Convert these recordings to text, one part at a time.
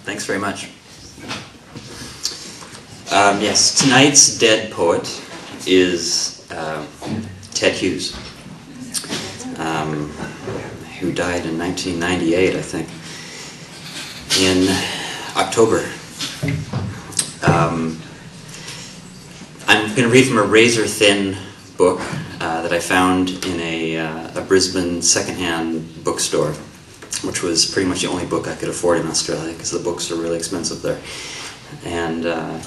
Thanks very much. Yes, tonight's dead poet is Ted Hughes, who died in 1998, I think, in October. I'm going to read from a razor-thin book that I found in a Brisbane secondhand bookstore, which was pretty much the only book I could afford in Australia because the books are really expensive there. And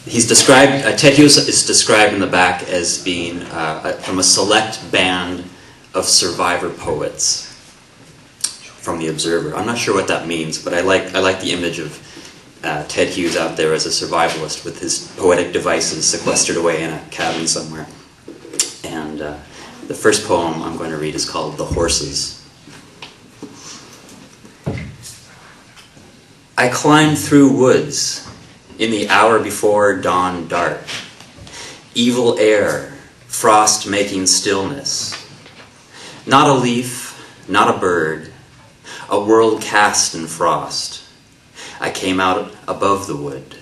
he's described, Ted Hughes is described in the back as being from a select band of survivor poets from the Observer. I'm not sure what that means, but I like the image of Ted Hughes out there as a survivalist with his poetic devices sequestered away in a cabin somewhere. And the first poem I'm going to read is called The Horses. I climbed through woods in the hour before dawn dark. Evil air, frost making stillness. Not a leaf, not a bird, a world cast in frost. I came out above the wood,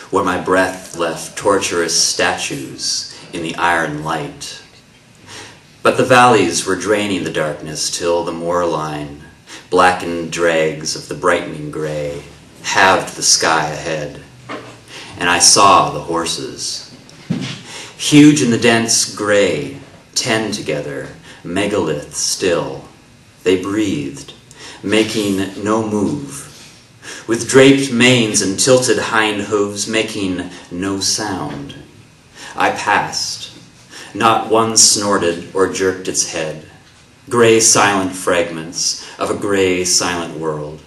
where my breath left torturous statues in the iron light. But the valleys were draining the darkness till the moorline, blackened dregs of the brightening gray, halved the sky ahead. And I saw the horses. Huge in the dense gray, 10 together, megalith still. They breathed, making no move, with draped manes and tilted hind hooves, making no sound. I passed. Not one snorted or jerked its head. Gray silent fragments of a gray silent world.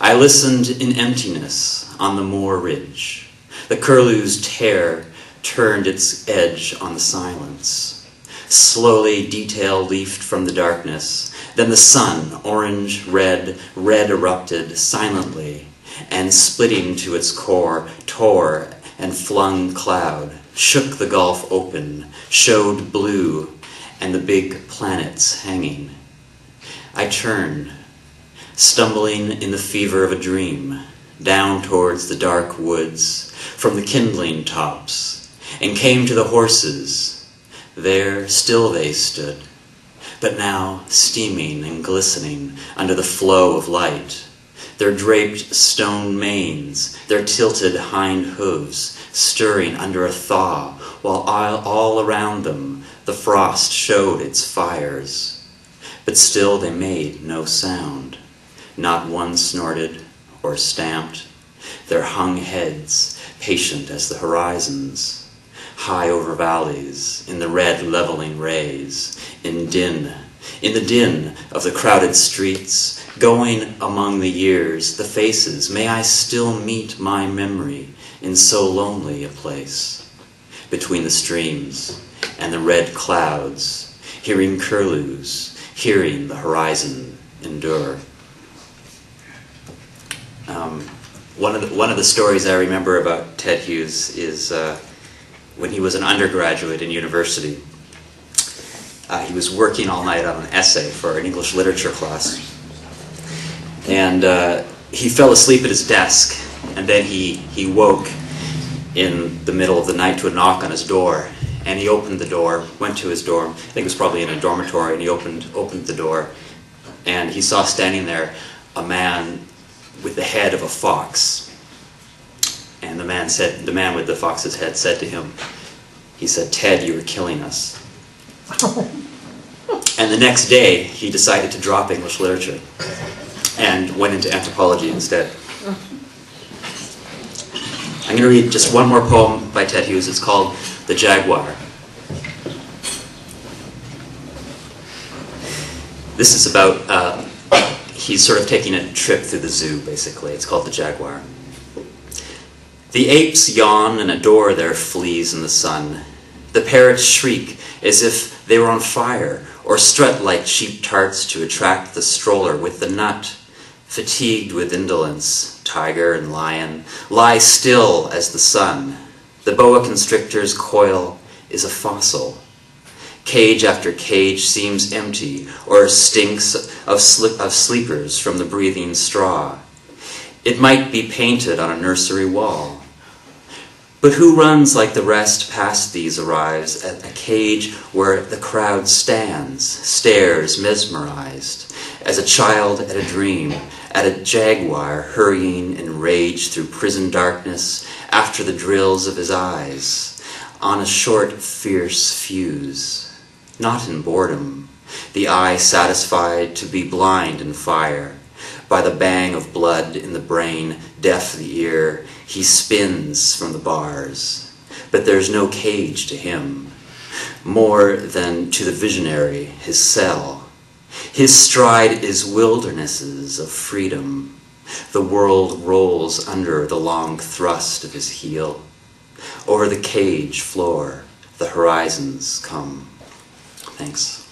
I listened in emptiness on the moor ridge. The curlew's tear turned its edge on the silence. Slowly detail leafed from the darkness. Then the sun, orange, red erupted silently, and splitting to its core, tore and flung cloud, shook the gulf open, showed blue, and the big planets hanging. I turned, stumbling in the fever of a dream, down towards the dark woods, from the kindling tops, and came to the horses. There still they stood, but now steaming and glistening under the flow of light, their draped stone manes, their tilted hind hooves, stirring under a thaw, while all around them the frost showed its fires. But still they made no sound. Not one snorted or stamped, their hung heads patient as the horizons, high over valleys, in the red leveling rays, in the din of the crowded streets, going among the years, the faces, may I still meet my memory in so lonely a place, between the streams and the red clouds, hearing curlews, hearing the horizon endure. One of the stories I remember about Ted Hughes is when he was an undergraduate in university. He was working all night on an essay for an English literature class, and he fell asleep at his desk, and then he woke in the middle of the night to a knock on his door, and he opened the door, went to his dorm, I think it was probably in a dormitory, and he opened the door, and he saw standing there a man with the head of a fox. And the man with the fox's head said to him, he said, "Ted, you were killing us." And the next day, he decided to drop English literature and went into anthropology instead. I'm going to read just one more poem by Ted Hughes. It's called The Jaguar. This is about, he's sort of taking a trip through the zoo, basically. It's called The Jaguar. The apes yawn and adore their fleas in the sun. The parrots shriek as if they were on fire, or strut like cheap tarts to attract the stroller with the nut. Fatigued with indolence, tiger and lion lie still as the sun. The boa constrictor's coil is a fossil. Cage after cage seems empty, or stinks of sleepers from the breathing straw. It might be painted on a nursery wall. But who runs like the rest past these arrives at a cage where the crowd stands, stares mesmerized, as a child at a dream, at a jaguar hurrying in rage through prison darkness after the drills of his eyes, on a short, fierce fuse, not in boredom, the eye satisfied to be blind in fire, by the bang of blood in the brain, deaf the ear, he spins from the bars. But there's no cage to him, more than to the visionary, his cell. His stride is wildernesses of freedom. The world rolls under the long thrust of his heel. Over the cage floor, the horizons come. Thanks.